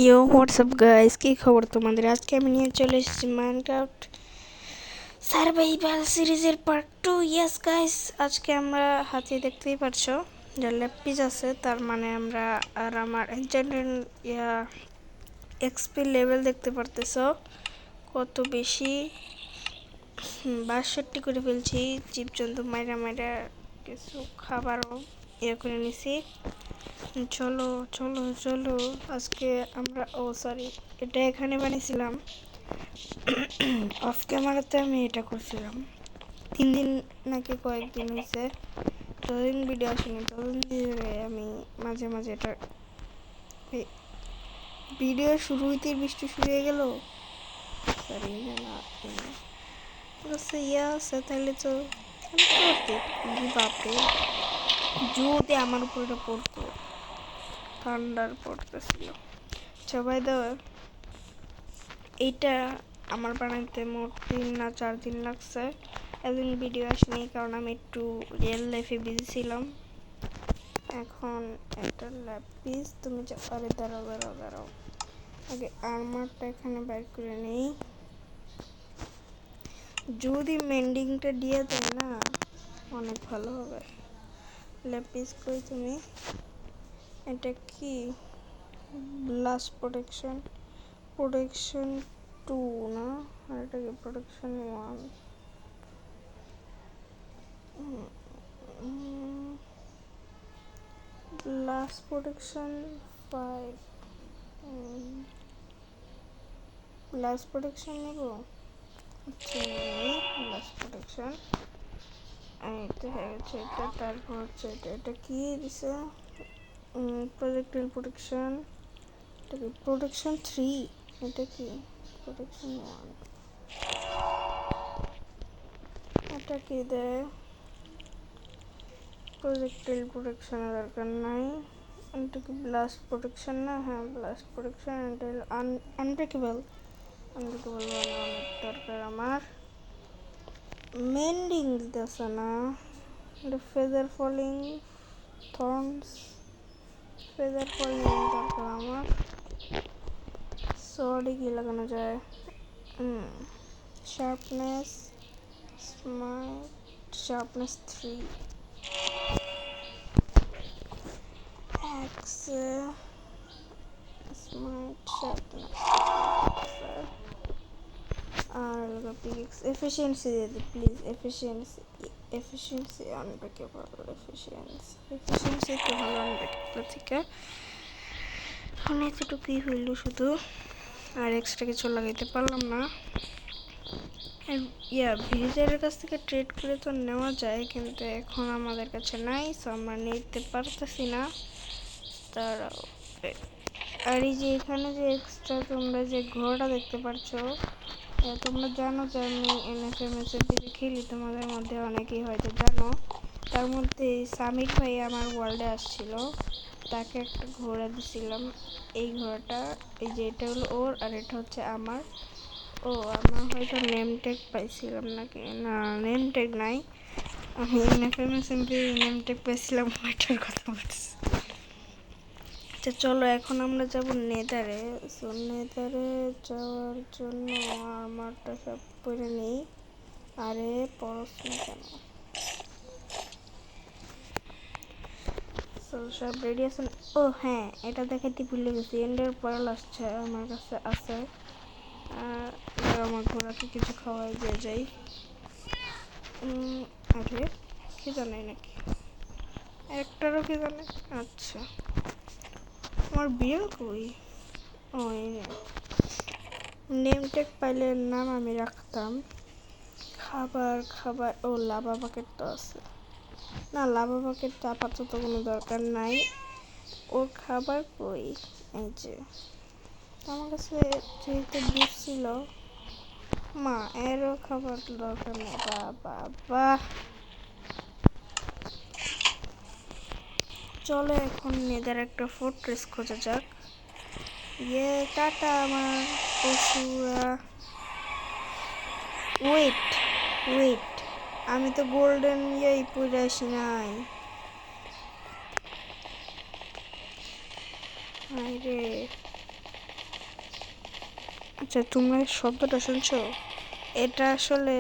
ইয়ো WhatsApp guys, কি খবর তোমাদের? আজকে আমি নিয়ে চলে এসেছি মাইনক্রাফট সার্ভাইভাল সিরিজের পার্ট 2। ইয়েস গাইস, আজকে আমরা হাতে দেখতেই পারছো যে ল্যাপিস আছে, তার মানে আমরা আর আমার এক্সপি লেভেল দেখতে পারতেছো কত বেশি। 62 করে ফেলছি। জীবজন্তু মাইরা মাইরা কিছু খাবারও করে নিছি। চলো চলো চলো, আজকে আমরা সরি, এটা এখানে বানিয়েছিলাম। অফ ক্যামেরাতে আমি এটা করছিলাম 3 দিন নাকি কয়েকদিন হয়েছে, যতদিন ভিডিও আসেনি ততদিন ধরে আমি মাঝে মাঝে এটা ভিডিও শুরু হইতে বৃষ্টি শুরু হয়ে গেল। সরি না ইয়া আছে, তাহলে তো আমি করতে বাপরে, যদি আমার উপর এটা পড়তো, ঠান্ডার পড়তেছিল। সবাই দাও, এইটা আমার বানাইতে মোট 3 না 4 দিন লাগছে। এতদিন ভিডিও আসেনি কারণ আমি একটু রিয়েল লাইফে বিজি ছিলাম। এখন একটা ল্যাপিস, তুমি আরে দাঁড়াও দাঁড়াও দাঁড়াও, আগে আর্মারটা এখানে বাইর করে নেই। যদি মেন্ডিংটা দিয়ে দেয় না, অনেক ভালো হবে। ল্যাপিস কই তুমি? এটা কি ব্লাস্ট প্রোটেকশন? প্রোটেকশন 2 না, আর এটা কি protection 1? Blast protection 5। Blast protection নেব। আচ্ছা ব্লাস্ট প্রোটেকশন এটা হয়ে গেছে। এটা তারপর হচ্ছে এটা কি দিছে? Projectile protection. এটা কি প্রোটেকশন 3? এটা কি প্রোটেকশন 1? এটা কি দেয়? প্রজেক্টাইল প্রোটেকশনের দরকার নাই। এটা কি ব্লাস্ট প্রোটেকশন না? হ্যাঁ ব্লাস্ট প্রোটেকশন। এটা আনব্রেকেবল। আনব্রেকেবল অনেক দরকার আমার। মেন্ডিং দিতেছে না। এটা feather falling thorns, feather falling দরকার আমার। সরি কি লাগানো যায়? Sharpness smart, sharpness 3 X, smart sharpness আর পিক্স। এফিসিয়েন্সি দিয়ে দিই please, efficiency. Efficiency unbreakable, efficiency তো ভালো আনব্রেকেবল থেকে। এখন এতটুকুই হইল শুধু, আর এক্সট্রা কিছু লাগাইতে পারলাম না। ভিলেজারের কাছ থেকে ট্রেড করে তো নেওয়া যায়, কিন্তু এখন আমাদের কাছে নাই, সো আমরা নিতে পারতেছি না। তারাও আর এই যে এখানে যে এক্সট্রা তোমরা যে ঘোড়াটা দেখতে পাচ্ছ, তোমরা জানো যে আমি এনএফএমএসএফ খেলি, তোমাদের মধ্যে অনেকেই হয়তো জানো। তার মধ্যে সামির ভাই আমার ওয়ার্ল্ডে আসছিল, তাকে একটা ঘোড়া দিছিলাম। এই ঘোড়াটা, এই যে এটা হলো ওর, আর এটা হচ্ছে আমার। আমার হয়তো নেম ট্যাগ পাইছিলাম নাকি, না নেম ট্যাগ নাই, আমি এনএফএমএসএফ নেম ট্যাগ পাইছিলাম, ওইটার কথা বলছি। আচ্ছা চলো, এখন আমরা যাব নেদারে। সো নেদারে যাওয়ার জন্য আমারটা সব পরে নেই। আরে পরশ না কেন? সো সব রেডি আছে? ও হ্যাঁ, এটা দেখাতে ভুলে গেছি, এন্ডের পরাল আসছে আমার কাছে আছে। আর আমার ঘোড়াকে কিছু খাওয়াই দিয়ে যাই। আরে খিদা নেই নাকি? একটারও খিদা নেই? আচ্ছা, আমার বিড়াল কই? ও নেম ট্যাগ পাইলে নাম আমি রাখতাম। খাবার খাবার, ও লাভা বাকেট তো আছে না, লাভা বাকেট আপাতত কোনো দরকার নাই। ওর খাবার কই? এই যে আমার কাছে যেহেতু বিফ ছিল, মা এরও খাবার দরকার নেই। বাবা বাহ, চলো এখন নেদার একটা ফোর্ট্রেস খোঁজা যাক। টাটা আমার পশুরা। ওয়েট ওয়েট, আমি তো গোল্ডেন পরে আসি নাই। রে আচ্ছা, তোমরা শব্দটা শুনছো? এটা আসলে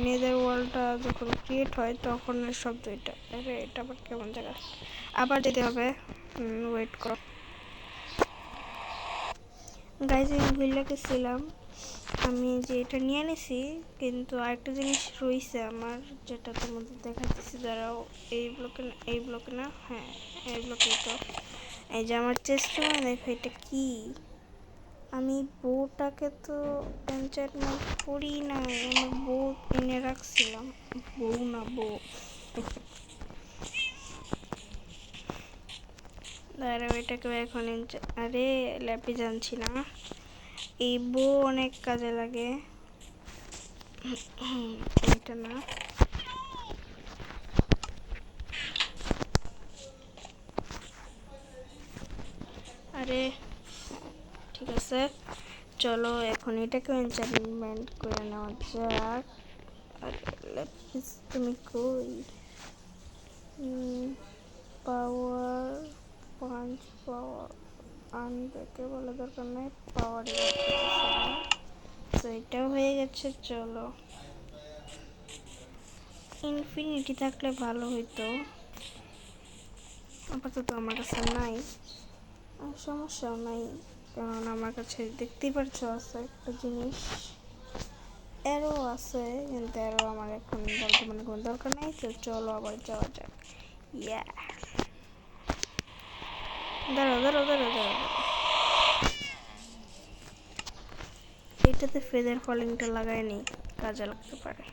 নেদার ওয়ার্ল্ডটা যখন ক্রিয়েট হয় তখন শব্দ এটা। আরে এটা আবার কেমন জায়গা? আবার যেতে হবে। ওয়েট করো গাইজ, আমি ভুলে গেছিলাম আমি যে এটা নিয়ে নিছি, কিন্তু আরেকটা জিনিস রয়েছে আমার, যেটা তোমাদের দেখাচ্ছি। দাঁড়াও, এই ব্লকে না, হ্যাঁ এই ব্লকেই তো। এই যে আমার চেষ্টা দেখো এটা কি, আমি বউটাকে তো এনচান্টমেন্ট করি নাই, আমার বউ এনে রাখছিলাম। বউ না, বউ। দাঁড়াও, এটাকে এখন আরে ল্যাপে জানছি না, এই বউ অনেক কাজে লাগে। এটা না, আরে ঠিক আছে, চলো এখন এটাকে এনচান্টমেন্ট করে নেওয়া যাক। আরে ল্যাপিস তুমি কই? পাওয়ার, পাঁচ পাওয়ার আনব্রেকে বলে দরকার নেই, পাওয়ারই তো এটাও হয়ে গেছে। চলো, ইনফিনিটি থাকলে ভালো হইতো, আপাতত আমার কাছে নাই। আর সমস্যাও নাই, কারণ আমার কাছে দেখতেই পারছো আছে একটা জিনিস, এরও আছে, কিন্তু এরও আমার এখন বর্তমানে কোনো দরকার নেই। তো চলো আবার যাওয়া যাক। ইয়া, দাঁড়াও দাঁড়াও দাঁড়াও দাঁড়াও, এটাতে ফেদার ফলিংটা লাগায়নি, কাজে লাগতে পারে।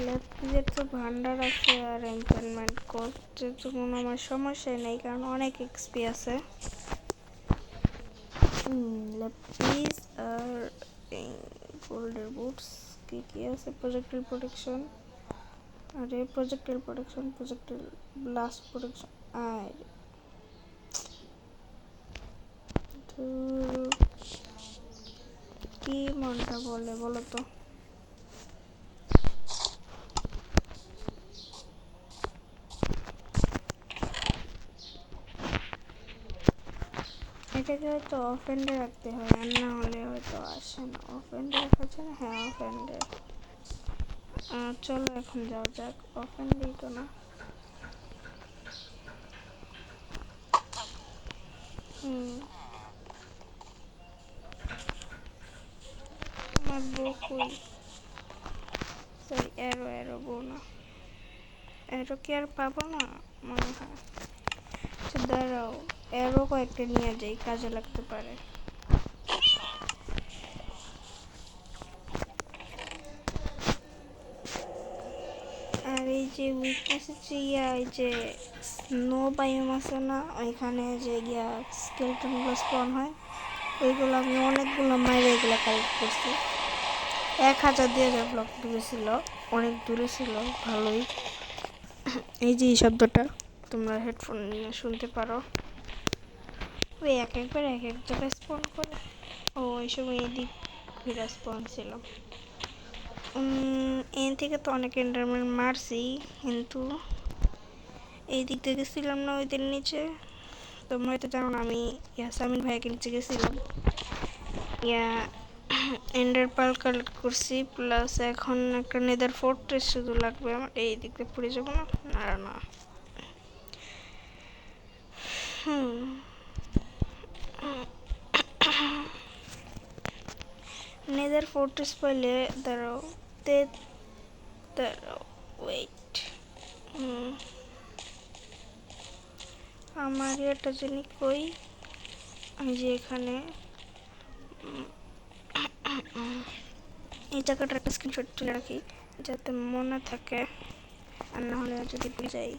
ল্যাপিসের তো ভান্ডার আছে, আর এনচান্টমেন্ট করতে তো কোনো আমার সমস্যাই নেই, কারণ অনেক এক্সপি আছে। ল্যাপিস আর গোল্ডের বুটস, কি কি আছে? প্রজেক্টাইল প্রোটেকশন, আরে projectile protection, projectile blast protection. আর কি মনটা বলে বলো তো? এটাকে হয়তো অফেন্ডে রাখতে হয়, আর না হলে হয়তো আসে না। অফেন্ডে রাখা যায় না, হ্যাঁ অফেন্ডে। চলো এখন যাওয়া যাক, অফেন্ডেই তো না। আমার বউ কই? সরি, এরো এরো বউ না, এরো কি আর পাবো না মনে হয়। আচ্ছা দাঁড়াও, এরো কয়েকটা নিয়ে যাই, কাজে লাগতে পারে। আর এই যে উইকনেস হচ্ছে এই যে স্নো বায়োম আছে না, ওইখানে যে স্কেলটনগুলো স্পন হয়, ওইগুলো আমি অনেকগুলো মাইরে এগুলো কালেক্ট করছি। 1000-2000 ব্লক দূরে ছিল, অনেক দূরে ছিল, ভালোই। এই যে এই শব্দটা তোমরা হেডফোন নিয়ে শুনতে পারো, ওই একবার এক জায়গায় স্পন করে। ও ওই সময় এদিক ঘুরে স্পন ছিল। এন থেকে তো অনেক এন্ডারম্যান মারছি, কিন্তু এই দিক থেকে গেছিলাম না ওইদের নিচে। তোমরা হয়তো জানো না, আমি ইয়াসামিন ভাইকে নিচে গেছিলাম, ইয়া এন্ডার পার্ল কালেক্ট করছি, প্লাস এখন একটা নেদার ফোর্ট্রেস শুধু লাগবে আমার। এই দিক দিয়ে পড়ে যাবো না, আর না। নেদার ফোর্ট্রেস পাইলে দাঁড়াও, তে দাঁড়াও, ওয়েট, আমার একটা জিনিস কই, আমি যে এখানে এই জায়গাটার একটা স্ক্রিনশট তুলে রাখি, যাতে মনে থাকে, আর না হলে যদি ভুলে যাই।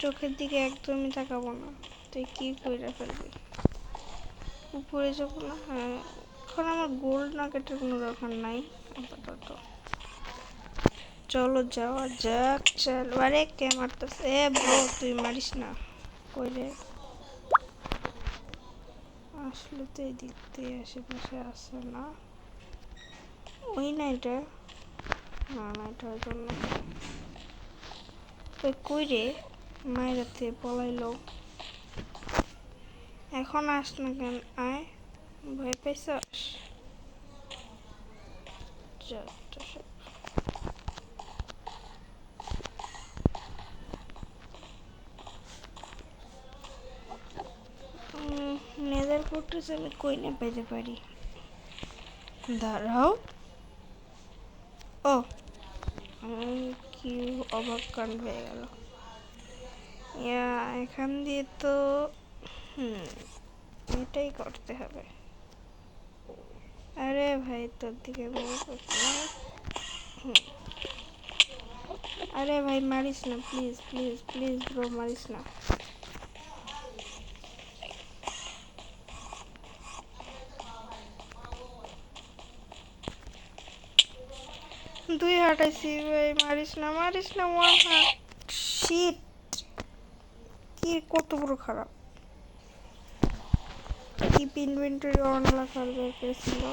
চোখের দিকে একদমই তাকাবো না, তুই কি করে ফেলবি? উপরে যাবো না, হ্যাঁ। এখন আমার গোল্ড নাগেটের কোনো দরকার নাই আপাতত। চলো যাওয়া যাক, চল। আরে কে মারতেছে? এ ব্রো, তুই মারিস না। কই রে? আসলে তো এই দিক দিয়ে আশেপাশে আসে না, ওই না এটা। না না, এটার জন্য ওই কই রে মায়েরাতে পলাইলো। এখন আস না কেন, আয়, ভয় পাইছস? নেদার ফোর্ট্রেস আমি কই না পাইতে পারি? দাঁড়াও। ও, কি অবাক কাণ্ড হয়ে গেল। এখান দিয়ে তো এটাই করতে হবে। আরে ভাই, তোর দিকে আরে ভাই, মারিস না প্লিজ প্লিজ প্লিজ ব্রো, মারিস না। দুই হাঁটাইছি ভাই, মারিস না মারিস না, ওয়ান হার্ট। শিট, কি কত বড় খারাপ। কিপ ইনভেন্টরি অন রাখার দরকার ছিল,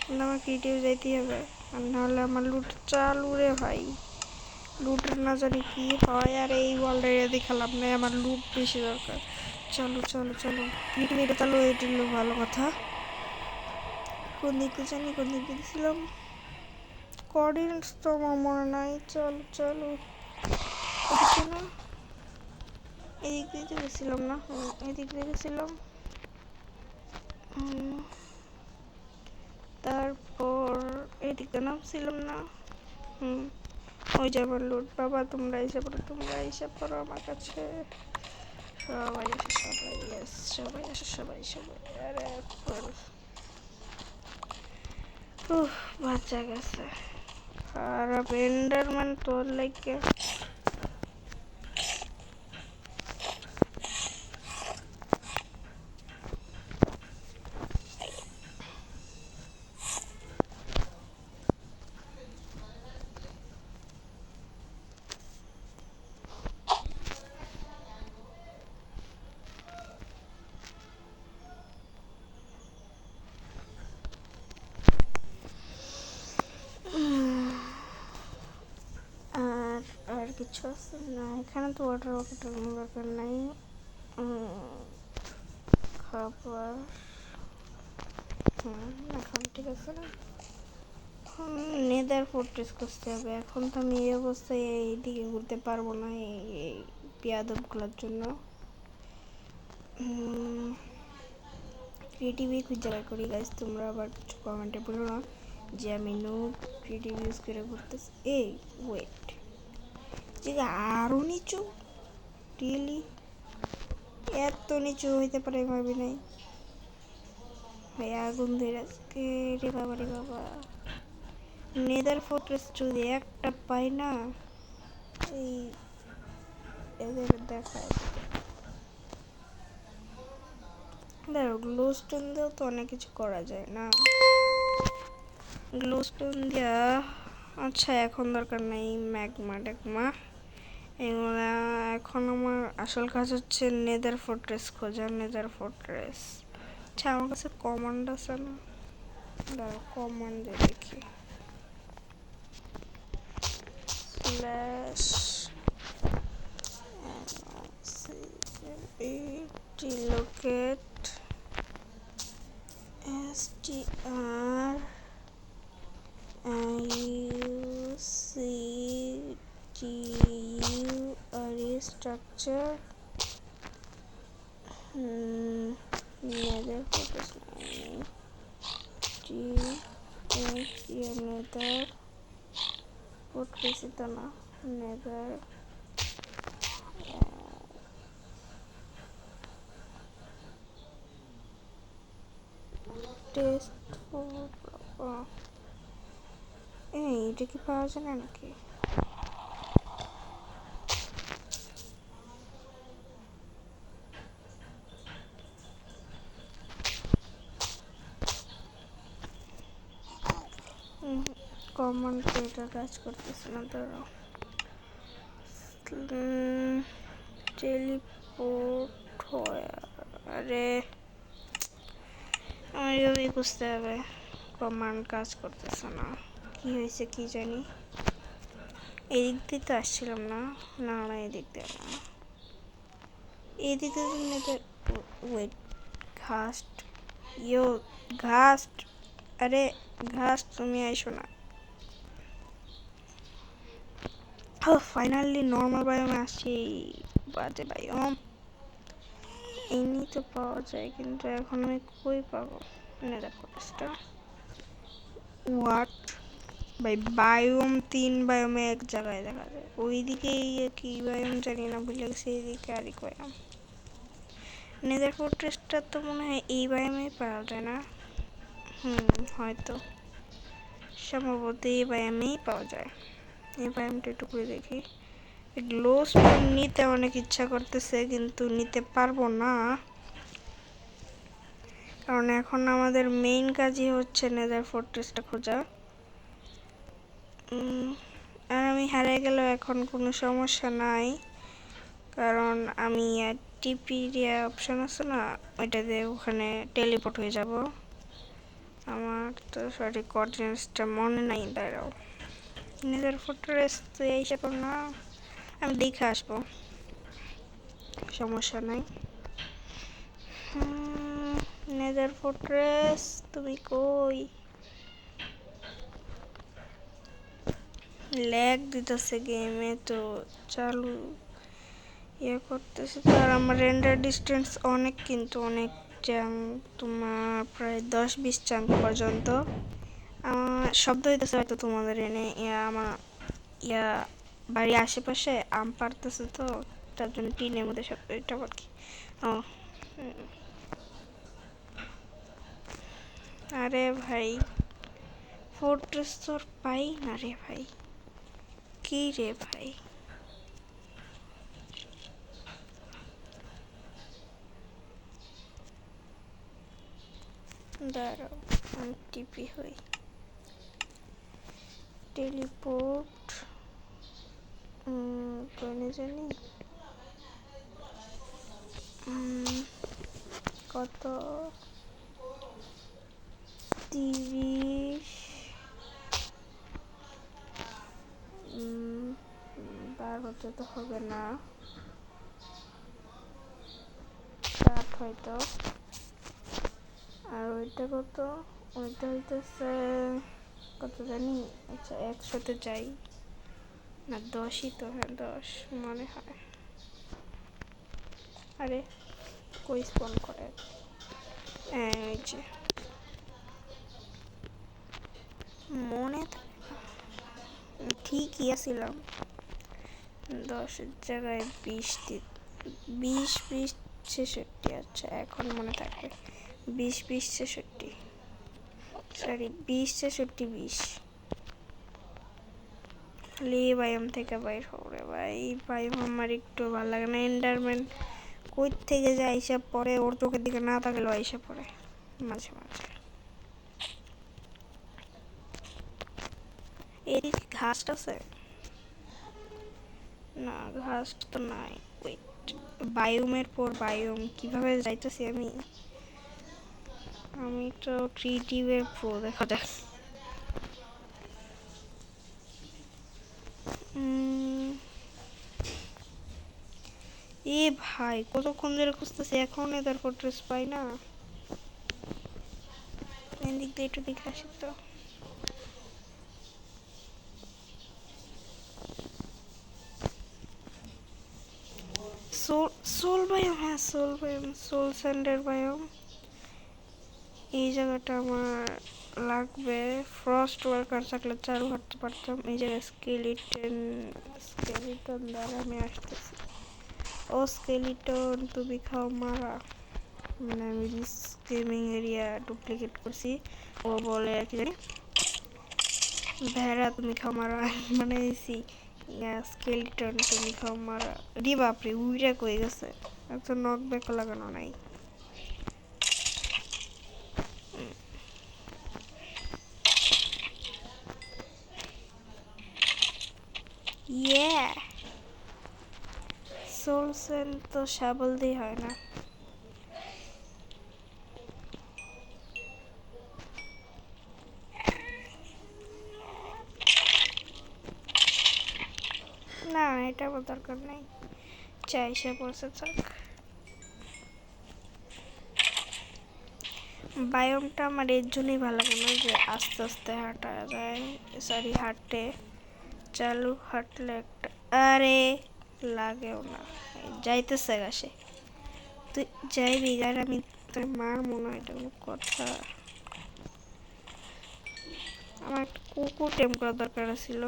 কিন্তু আমার ক্রিয়েটিভ যাইতেই হবে, আর নাহলে আমার লুট চালু রে ভাই। লুটের না জানি কি হয়, আর এই ওয়ার্ল্ড এরিয়া দেখালাম না, আমার লুট বেশি দরকার। চলো চলো চলো, ক্রিয়েটিভ চালু, এটা হলো ভালো কথা। কোন দিকে জানি, কোন দিকে গেছিলাম, কোঅর্ডিনেটস তো আমার মনে নাই। চলো চলো, এদিকে না, এদিক দিয়ে গেছিলাম না, এদিক দিয়ে গেছিলাম। তারপর এদিকে নামছিলাম না। ওই যে আমার লুট। বাবা তোমরা এসে পড়ো, তোমরা এসে পড়ো আমার কাছে, সবাই আসে, সবাই ইয়েস, সবাই আসে, সবাই সবাই। আরে বাচ্চা গেছে। আর এন্ডারম্যান তোর লাগে আর কিছু আছে না এখানে তো। ওয়াটার রকেটের কোনো দরকার নাই। খাবার এখন ঠিক আছে না। নেদার ফোর্ট্রেস করতে হবে। এখন তো আমি এই অবস্থায় এইদিকে ঘুরতে পারবো না এই পেয়াদবগুলোর জন্য। ক্রিয়েটিভই খুঁজে বের করি গাইজ, তোমরা আবার কিছু কমেন্টে বলো না যে আমি নো ক্রিয়েটিভ ইউজ করে ঘুরতেছি। এই ওয়েট, যে আরও নিচু, রিয়েলি এত নিচু হইতে পারে ভাবি নাই ভাই। আগুন ধরে রে বাবা, রে বাবা। নেদার ফোর্ট্রেস যদি একটা পাই না, এই এদের দেখায়। দেখো, গ্লো স্টোন দিয়েও তো অনেক কিছু করা যায় না। গ্লো স্টোন দিয়া, আচ্ছা এখন দরকার নেই ম্যাগমা ট্যাগমা এগুলো। এখন আমার আসল কাজ হচ্ছে নেদার ফোর্ট্রেস খোঁজা। নেদার ফোর্ট্রেস, আচ্ছা আমার কাছে কমান্ড আছে না, দাঁড়াও কমান্ড দিয়ে দেখি। Slash locate STR UCTUR structure nether focus line nether fortress তো না, nether টেস্ট। এটা কি পাওয়া যায় না নাকি? কমান্ড তো এটা কাজ করতেছে না। ধরো টেলিপোর্ট হয়, আরে আমি খুঁজতে হবে, কমান্ড কাজ করতেছে না। কি হয়েছে কি জানি। এদিক দিয়ে তো আসছিলাম না, না না এদিক দিয়ে না, এদিক দিয়ে ওয়েট ঘাস্ট, ইয়ো ঘাস্ট, আরে ঘাস তুমি আইসো না। ফাইনালি নর্মাল বায়োমে আসছি। বাজে বায়োম এমনি তো পাওয়া যায়, কিন্তু এখন আমি কই পাবো? দেখো হোয়াট ভাই, বায়োম 3 বায়োমে এক জায়গায় দেখা যায়, ওইদিকে কি বায়োম জানি না, ভুলে গেছি এইদিকে আরই বায়োম। নেদার ফোর্ট্রেসটা তো মনে হয় এই বায়োমেই পাওয়া যায় না? হয়তো সম্ভবত এই বায়োমেই পাওয়া যায়। এই বায়োমটা একটু করে দেখি। গ্লো স্টোন নিতে অনেক ইচ্ছা করতেছে, কিন্তু নিতে পারবো না, কারণ এখন আমাদের মেইন কাজই হচ্ছে নেদার ফোর্ট্রেসটা খোঁজা। আর আমি হারিয়ে গেলেও এখন কোনো সমস্যা নাই, কারণ আমি টিপি দিয়ে অপশন আছে না, ওইটা দিয়ে ওখানে টেলিপোর্ট হয়ে যাব। আমার তো সঠিক কোঅর্ডিনেটসটা মনে নাই, দাঁড়াও। নেদার ফোর্ট্রেস তো এই হিসাবে না, আমি দেখে আসবো, সমস্যা নাই। নেদার ফোর্ট্রেস তুমি কই? ল্যাগ দিতেছে গেমে, তো চালু ইয়ে করতেছে তো। আর আমার রেন্ডার ডিস্টেন্স অনেক, কিন্তু অনেক চাঙ্ক, তোমার প্রায় 10-20 চাঙ্ক পর্যন্ত। শব্দ হইতেছে হয়তো তোমাদের এনে, আমার বাড়ির আশেপাশে আম পাড়তেছে তো, তার জন্য টিনের মধ্যে সব এটা আর কি। ও আরে ভাই, ফোর্ট্রেস তো পাই না রে ভাই, কি রে ভাই। দাঁড়াও আমি টিপি হই, টেলিপোর্ট কোনে জানি কত, 30 বার হতে তো হবে না, 60 হয়তো। আর ওইটা কত? ওইটা হইতেছে কত জানি, আচ্ছা 100-তে যাই না, 10ই তো, হ্যাঁ 10 মনে হয়। আরে কই স্পন করে? হ্যাঁ ওই যে মনে ঠিকই আসছিলাম, 10-এর জায়গায় 20 20 ছেষট্টি, আচ্ছা এখন মনে থাকবে। 20 ছেষট্টি, সরি 20 ছেষট্টি 20। খালি বায়োম থেকে বাইর হবে ভাই, বায়োম আমার একটু ভালো লাগে না। এন্ডারম্যান কই থেকে যে আইসা পরে, ওর চোখের দিকে না তাকালেও আইসা পড়ে মাঝে মাঝে। এদিকে ঘাস আছে না? ঘাস তো নাই। ওয়েট, বায়োমের পর বায়োম কিভাবে যাইতেছি আমি? আমি তো ক্রিয়েটিভের প্রো, দেখা যাক। এ ভাই কতক্ষণ ধরে খুঁজতেছি, এখন এদের ফোর্ট্রেস পাই না। এদিক দিয়ে একটু দেখে আসি তো। সোল বায়োম, হ্যাঁ সোল বায়োম, সোল স্যান্ডের বায়োম। এই জায়গাটা আমার লাগবে। ফ্রস্ট ওয়ার্কার থাকলে চালু করতে পারতাম। এই জায়গায় স্কেলিটন দ্বারা আমি আসতেছি। ও স্কেলিটন তুমি খাও মারা, মানে আমি রিস্ক গেমিং এরিয়া ডুপ্লিকেট করছি, ও বলে আর কি জানি ভেড়া তুমি খাও মারা, মানে স্কেলিটন তুমি খাও মারা। রি বাপরে, উইরা কই গেছে, একদম নক ব্যাক লাগানো নাই। ইয়ে সোলসেন তো শাবল দিয়ে হয় না। এটা আমার দরকার নাই, চাই সে পড়ছে থাক। বায়োমটা আমার এর জন্যই ভালো লাগে না যে আস্তে আস্তে হাঁটা যায়, সরি হাঁটে চালু হাঁটলে একটা আরে লাগেও না, যাইতেছে গাছে তুই যাইবি আর আমি তোর মার মনে হয় এটা কোনো কথা। আমার একটা কুকুর টেম করার দরকার ছিল,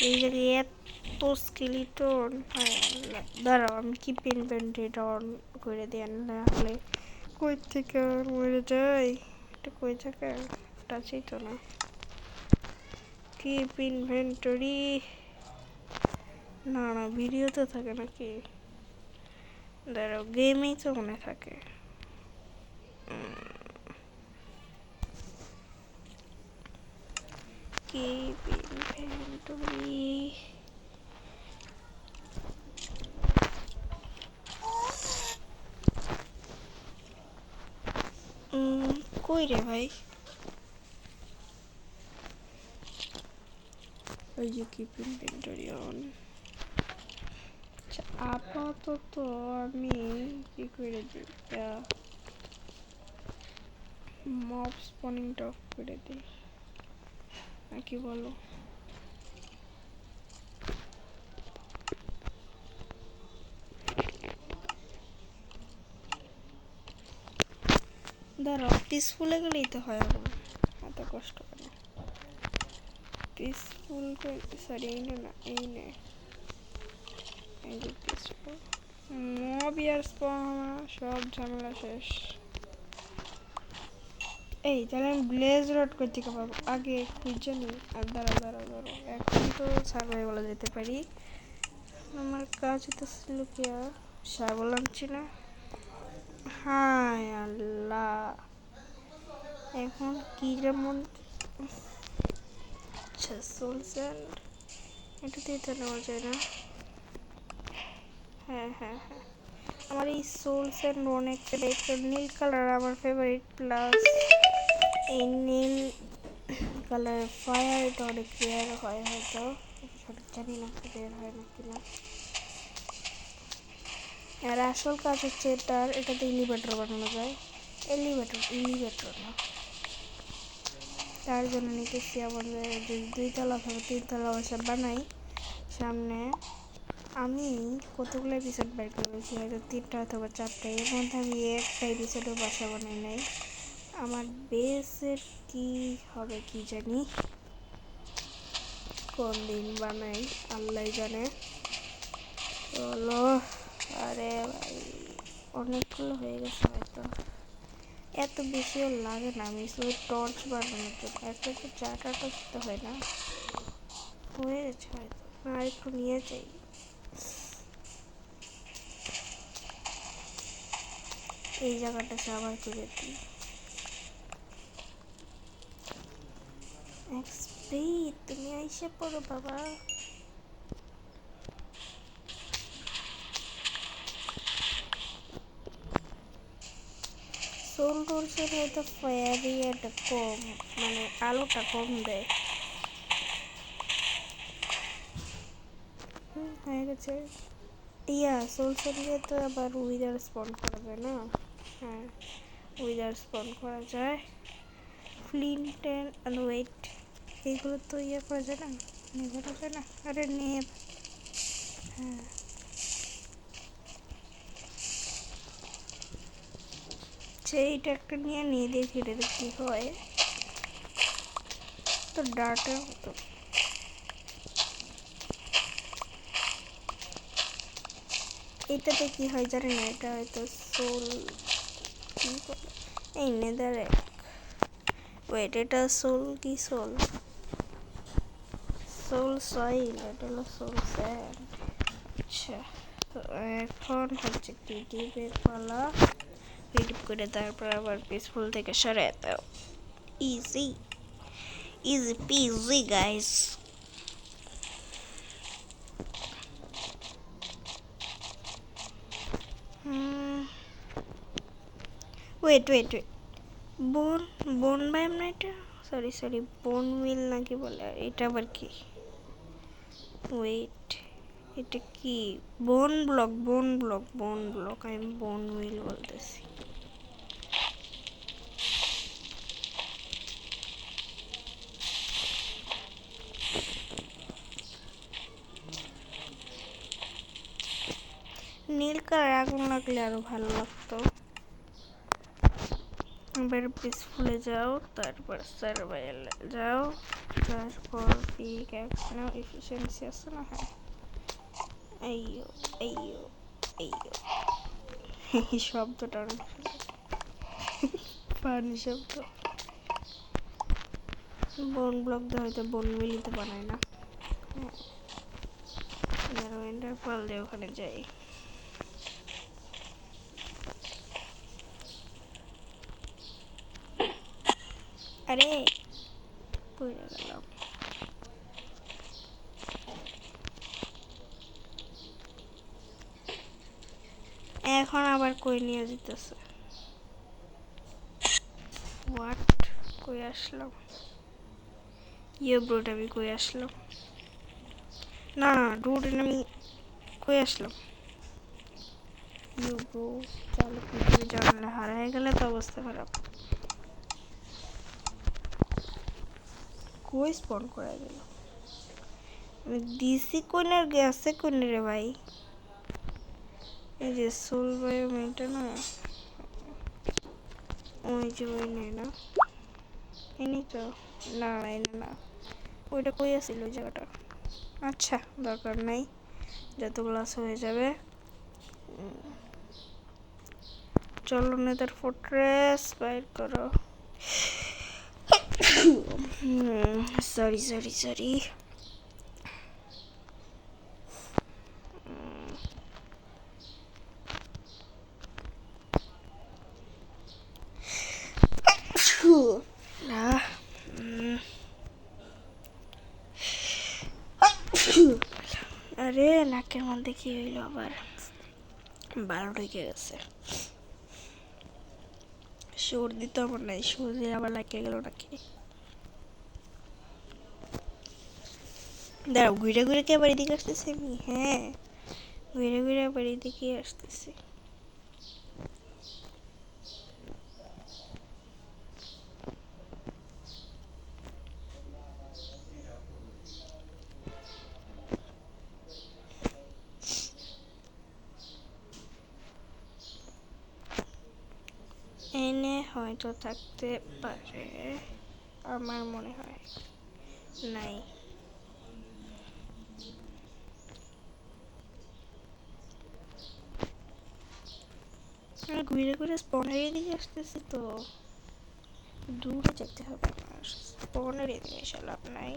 এই জায়গায় এত স্কেলিটন। দাঁড়াও আমি কি ইনভেন্টরিটা অন করে দিয়ে নাহলে কই থেকে মরে যাই, এটা কই থাকে টাচই তো না। কিপ ইনভেন্টরি না না ভিডিওতে থাকে নাকি, দাঁড়াও গেমেই তো মনে থাকে। কিপ ইনভেন্টরি কই রে ভাই, ওই যে কিপ ইনভেন্টরি অন। আচ্ছা আপাতত আমি কি করে দিই, মব স্পনিংটা অফ করে দিই নাকি বলো। দাঁড়াও পিসফুলে গেলেই তো হয়, আমার এত কষ্ট করে পিসফুল সরি এই না এই নে, এই যে পিসফুল মব ইয়ার স্পন সব ঝামেলা শেষ। এই তাহলে আমি ব্লেজ রড কই থেকে পাবো আগে খুঁজে নিই। আর দাঁড়াও এখন তো সার্ভাইভালে যেতে পারি, আমার কাজ হতেছিল কি আর সার্ভাইভাল আনছি না। হায় আল্লাহ এখন কি যেমন, আচ্ছা সোল স্যান্ড এটা দিয়ে তো নেওয়া যায় না। হ্যাঁ আমার এই সোল স্যান্ড অনেক নীল কালার আমার ফেভারিট, প্লাস এই নীল কালার ফায়ার এটা অনেক রেয়ার হয় হয়তো, সঠিক জানি না রেয়ার হয় না কিনা। আর আসল কাজ হচ্ছে এটাতে এলিভেটর বানানো যায়, এলিভেটর না, তার জন্য নিতেছি আমাদের যদি 2 তলা থাকে 3 তলা বাসা বানাই সামনে। আমি কতগুলো এপিসোড বের করেছি হয়তো 3টা অথবা 4টা, এর মধ্যে আমি একটা এপিসোডও বাসা বানাই নাই। আমার বেসের কি হবে কি জানি, কোন দিন বানাই আল্লাহ জানে। চলো আরে ভাই অনেকগুলো হয়ে গেছে হয়তো, এত বেশিও লাগে না, আমি শুধু টর্চ বানানোর জন্য একটা তো 4টা টর্চ তো হয় না, হয়ে গেছে হয়তো, আর একটু নিয়ে যাই। এই জায়গাটা সাবার করে দিই। এক্সপি তুমি আইসে পড়ো বাবা, সোল টর্চের হয়তো ফায়ারি এটা কম, মানে আলোটা কম দেয়। হয়ে গেছে ইয়া সোল দিয়ে তো আবার উইদার স্পন করা যায় না, হ্যাঁ উইদার স্পন করা যায়। ফ্লিন্ট অ্যান্ড ওয়েট এইগুলো তো ইয়ে করা যায় না, নেভানো যায় না, আরে নেব হ্যাঁ সেইটা একটা নিয়ে দেখি এটা কি হয়, তো ডার্টের মতো। এটাতে কি হয় জানি না, এটা হয়তো সোল এই নেদার ওয়েট এটা সোল কি সোল সয়েল, এটা হলো সোল স্যান্ড। আচ্ছা তো এখন হচ্ছে ক্রিয়েটিভের পালা, ক্রিয়েটিভ করে তারপর আবার পিসফুল থেকে সরে দাও, ইজি পিজি গাইস। ওয়েট বোন বায়াম না এটা, সরি সরি, বোন মিল নাকি বলে, এটা আবার কি? ওয়েট, এটা কি? বোন ব্লক, বোন ব্লক, বোন ব্লক, আমি বোন মিল বলতেছি। নীল কালার আগুন লাগলে আরো ভালো লাগতো। এবার পিসফুলে যাও, তারপর সার্ভাইভালে যাও, তারপর পিক্যাক্স নাও, এফিসিয়েন্সি আছে না? হ্যাঁ, আইয়ো আইয়ো আইয়ো। এই শব্দটা অনেক ফানি শব্দ। বোন ব্লক দিয়ে হয়তো বোন মিলিতে বানায় না। এন্ডার পাল দিয়ে ওখানে যাই। আরে পড়ে গেলাম। এখন আবার কই নিয়ে যেতেছে? হোয়াট? কই আসলাম? ইয়ে ব্রোড, আমি কই আসলাম? না না রুড, আমি কই আসলাম? ইউ ব্রো, চালু করে জানলে হারায় গেলে তো অবস্থা খারাপ। কই স্পন করে গেল? আমি দিছি কোনের গেছে কোনে রে ভাই? এই যে সোল বায়ো মেয়েটা না, ওই যে ওই নেই না, এনি তো না এনে না, ওইটা কই আসছিল ওই জায়গাটা? আচ্ছা দরকার নাই, যত ক্লাস হয়ে যাবে। চলো নেদার ফোর্ট্রেস বাইর করো। Sorry sorry sorry. আরে নাকের মধ্যে কি হইল আবার? বারো ঢুকে গেছে। সর্দি তো আমার নাই, সর্দি আবার লাগে গেল নাকি? দাঁড়াও, ঘুরে ঘুরে কি আবার এদিকে আসতেছি আমি? হ্যাঁ, ঘুরে ঘুরে আবার এদিকে আসতেছি। এনে হয়তো থাকতে পারে, আমার মনে হয় নাই। ঘুরে ঘুরে স্পনের এদিকে আসতেছি তো, দূরে যেতে হবে আমার। স্পনের এদিকে এসে লাভ নাই।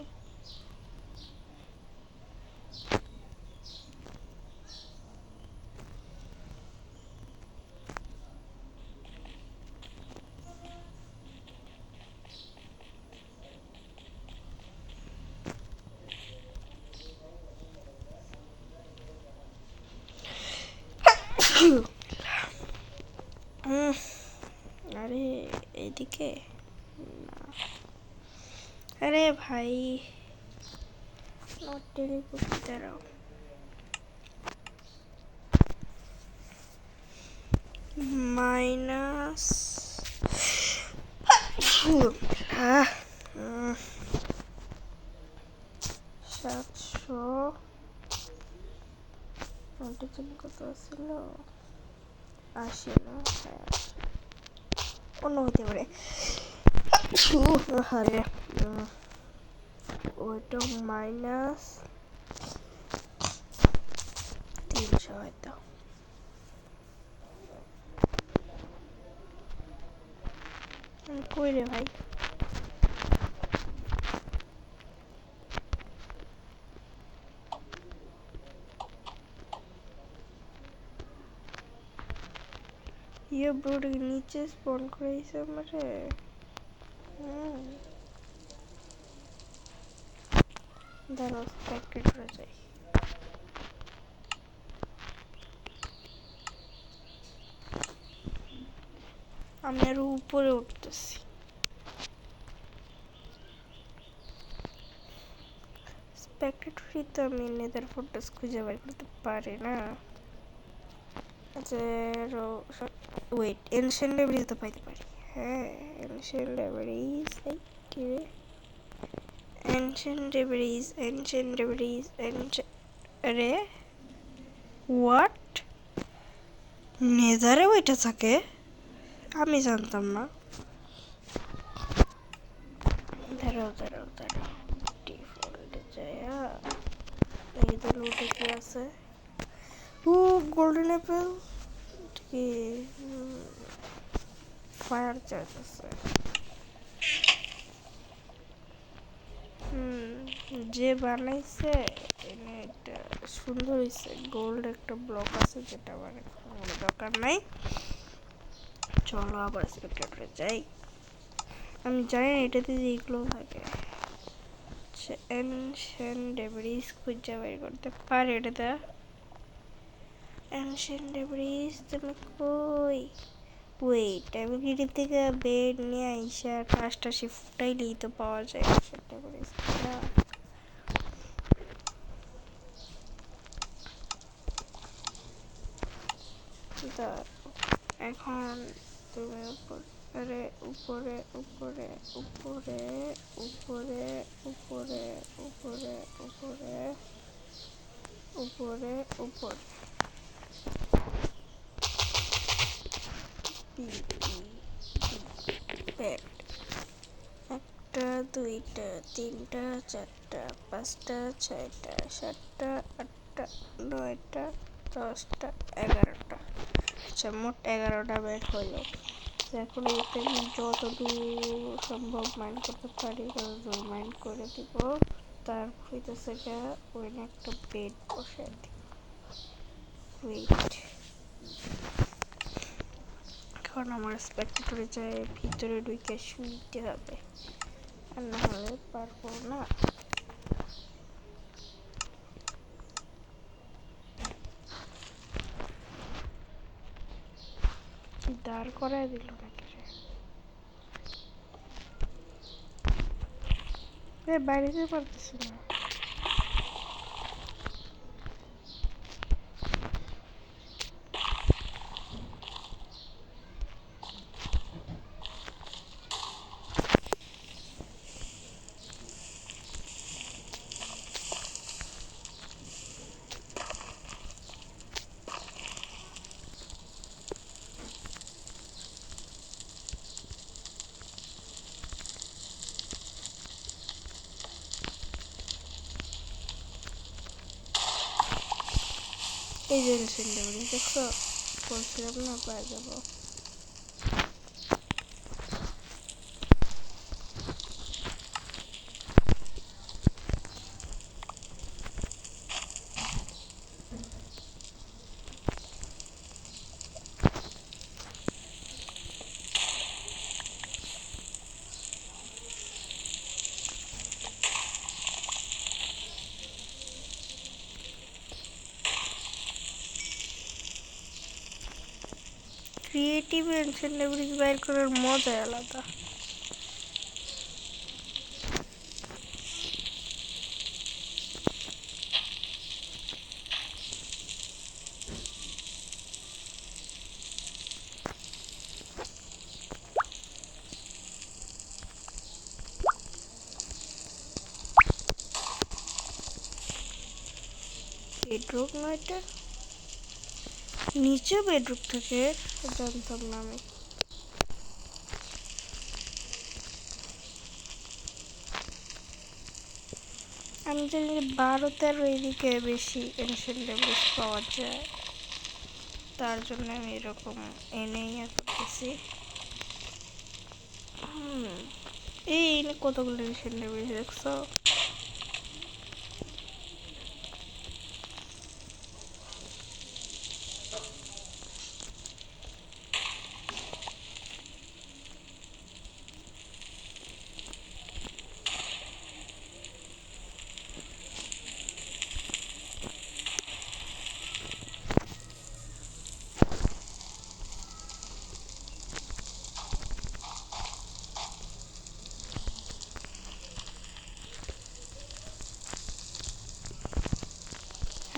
আরে এদিকে না, আরে ভাই নট টেলিপোর্ট, দাঁড়াও। মাইনাস 700 কত ছিল? 80 না? হ্যাঁ, অন্য হতে পারে। আরে ওইটা মাইনাস 300 হয়তো। কই রে ভাই? ইয়ে ব্রোড নিচে স্পন করেছে আমারে। দাঁড়াও, ফ্যাক্টরিটা যাই। আমি আরো উপরে উঠতেছি। স্পেক্টেটরি তো আমি নেদার ফোর্ট্রেস খুঁজে বের করতে পারি না। ওয়েট, এনশিয়েন্ট লেভেলিজ তো পাইতে পারি। হ্যাঁ, এনশিয়েন্ট লেভেলিজ কি রে? এনশিয়েন্ট লেভেলিজ আরে হোয়াট, নেদারে ওইটা থাকে? আমি জানতাম না। দাঁড়াও ডিফল্টে যায়া দেখি তো লুটে কি আছে। ও গোল্ডেন অ্যাপেল, কি ফায়ার চার্জ আছে। যে বানাইছে এটা সুন্দর হয়েছে। গোল্ড একটা ব্লক আছে যেটা আমার এখন দরকার নাই। চলো আবার স্পেক্টেটরে যাই। আমি জানি না এটাতে যে এগুলো থাকে। এনশিয়েন্ট ডেব্রিজ খুঁজে বের করতে পারি এটাতে। এনশিয়েন্ট ডেব্রিজ তুমি কই? ওয়েট, আমি গিরি থেকে বেড নিয়ে আইসা টাসটা শিফটাইলেই তো পাওয়া যায় এনশিয়েন্ট ডেব্রিজ। এখন তুমি উপরে উপরে উপরে উপরে উপরে উপরে উপরে উপরে উপরে উপরে একটা দুইটা তিনটা চারটা পাঁচটা ছয়টা সাতটা আটটা নয়টা 10টা 11টা। আচ্ছা, মোট 11টা বেড হলো। এখন এতে আমি যতদূর সম্ভব মাইন্ড করতে পারি ততদূর মাইন্ড করে দিব। তারপর হইতেছে ওই একটা বেড বসে দিব। ওয়েট, এখন আমার স্পেক্টেটরে যায় ভিতরে ঢুকে শুইতে হবে, আর না হলে পারবো না। দাঁড় করায় দিল নাকি রে? বাইরে যেতে পারতেছি না। এই যে দেখছো, বলছিলাম না পায়ে যাবো। ক্রিয়েটিভ এনশিয়েন্ট লেভেলিজ বাইর করার মজাই আলাদা। বেডরুম না এটা? নিচে বেডরুম থাকে? জানতাম না আমি। আমি জানি 12-13 এদিকে বেশি এনশিয়েন্ট লেভেলিজ পাওয়া যায়, তার জন্য আমি এরকম এনেই করতেছি। এই কতগুলো এনশিয়েন্ট লেভেলিজ দেখছো?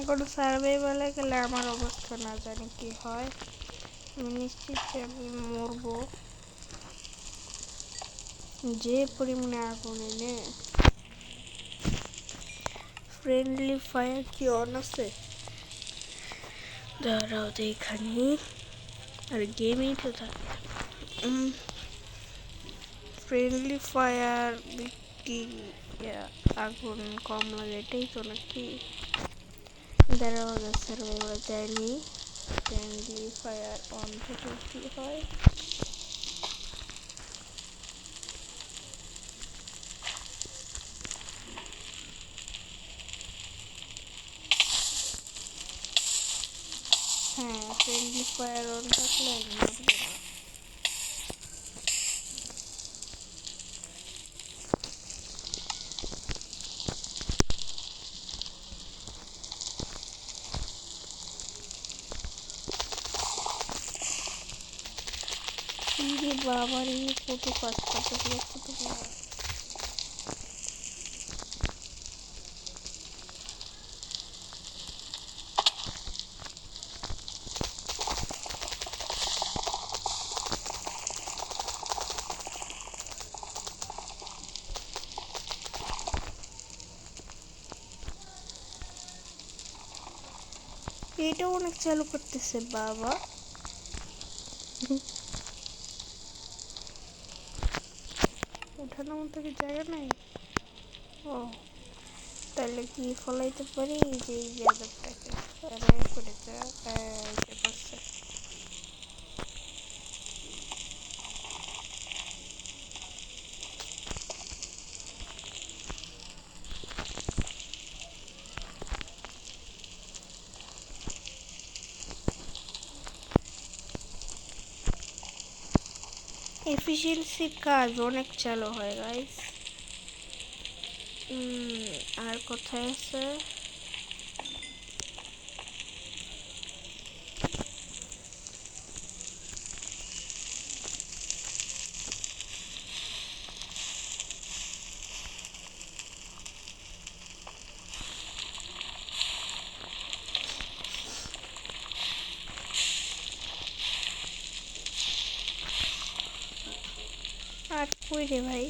কোনো সার্ভাইভালে গেলে আমার অবস্থা না জানি কি হয়। আমি নিশ্চিত যে আমি মরবো, যে পরিমাণে আগুন এনে। ফ্রেন্ডলি ফায়ার কি অন আছে? দাঁড়াও এখানে, আর গেমই তো থাকে। ফ্রেন্ডলি ফায়ার কি আগুন কম লাগে এটাই তো নাকি? দাঁড়াও সার্ভাইভার যায়নি। ফ্রেন্ডলি ফায়ার অন থেকে কি হয়? হ্যাঁ, ফ্রেন্ডলি ফায়ার অন থাকলে মরবে না। রে বাবা রে, কত কাজ করতে দেখছো তোমরা? এটা অনেক চালু করতেছে বাবা। ওঠানোর মতো কি জায়গা নাই? ও, তাহলে কি ফলাইতে পারি যে এই বেয়াদবটাকে? আরে করে যা, পারছে। এফিসিয়েন্সি কাজ অনেক চালু হয় গাইস। আর কোথায় আছে? আর কই রে ভাই?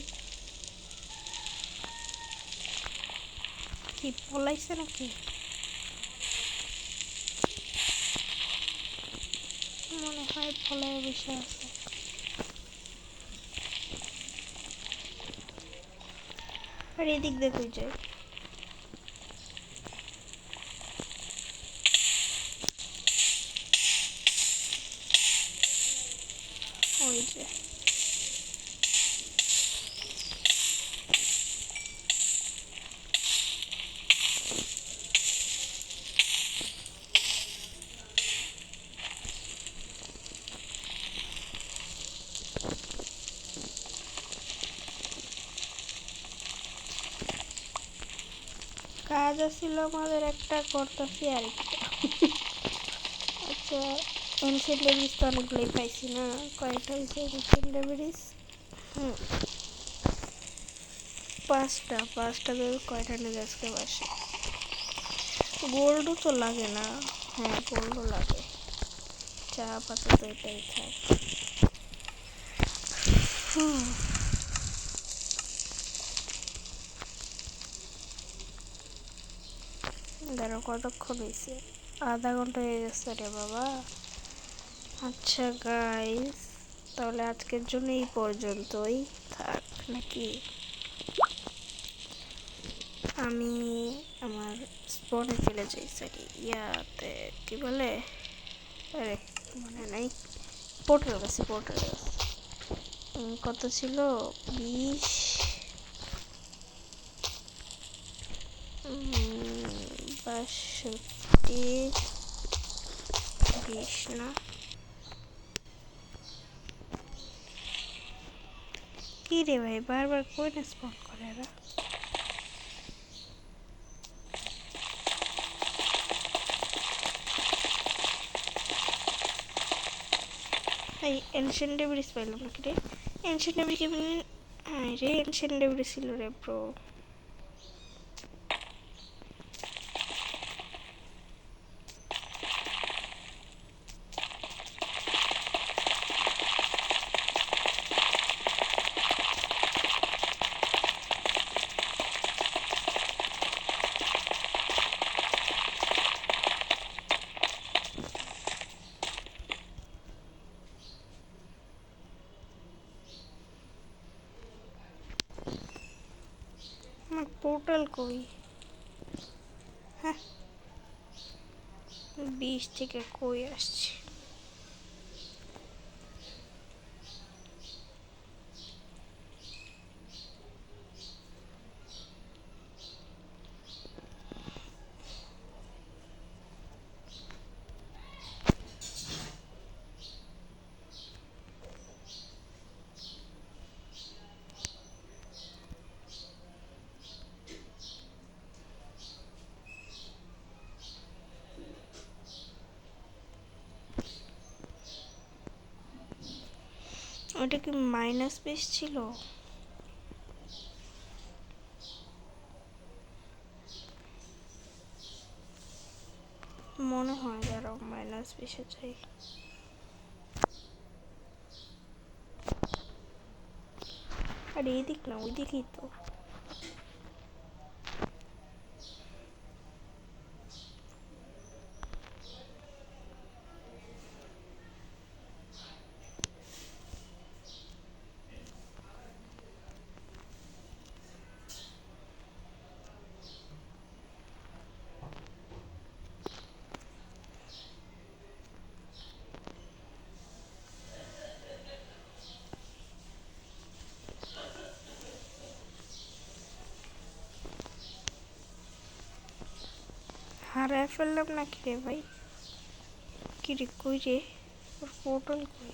কি পলাইছে নাকি? মনে হয় পলায় বসে আছে। আর এদিক দিয়ে কই যায়? ওই যে কাজ আছিল আমাদের একটা, করতেছি আরেকটা। আচ্ছা, এনশিয়েন্ট ডেব্রিজ তো অনেকগুলোই পাইছি না? কয়টা হয়েছে এনশিয়েন্ট ডেব্রিজ? পাঁচটা। পাঁচটা ভেবে কয়টা নেবে আজকে বাসে? গোল্ডও তো লাগে না। হ্যাঁ, গোল্ডও লাগে। চা আপাতত এটাই থাক। ধরো কতক্ষণ হয়েছে? আধা ঘন্টা হয়ে গেছে রে বাবা। আচ্ছা গাইস, তাহলে আজকের জন্য এই পর্যন্তই থাক নাকি? আমি আমার স্পনে চলে যাই। সরি, ইয়াতে কি বলে, আরে মনে নাই। পোর্টাল গেছে, পোর্টাল গেছে। কত ছিল? 20, 62, 20 না? কি রে ভাই, বারবার কই না স্পন করে এরা? এই এনশিয়েন্ট ডেব্রিজ পাইলাম নাকি রে? এনশিয়েন্ট ডেব্রিজ কি? হ্যাঁ রে, এনশিয়েন্ট ডেব্রিজ ছিল রে ব্রো। আমার পোর্টাল কই? হ্যাঁ, 20 থেকে কই আসছে? ওটা কি মাইনাস পেজ ছিল? মনে হয় দাঁড়াও, মাইনাস পেজে যাই। আর এই দিক না, ওই দিকেই তো। হারায় ফেললাম নাকি রে ভাই? কি রে, কই রে? ওর পোর্টাল কই?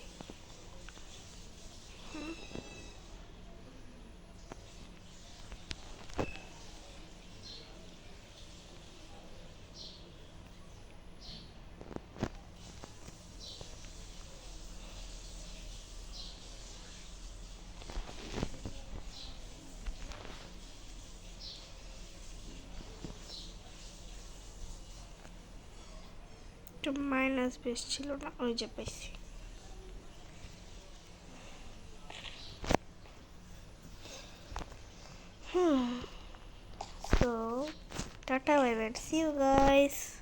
একটা মাইনাস পেজ ছিল না, ওই যে পাইছি। So, tata, bye bye, see you guys.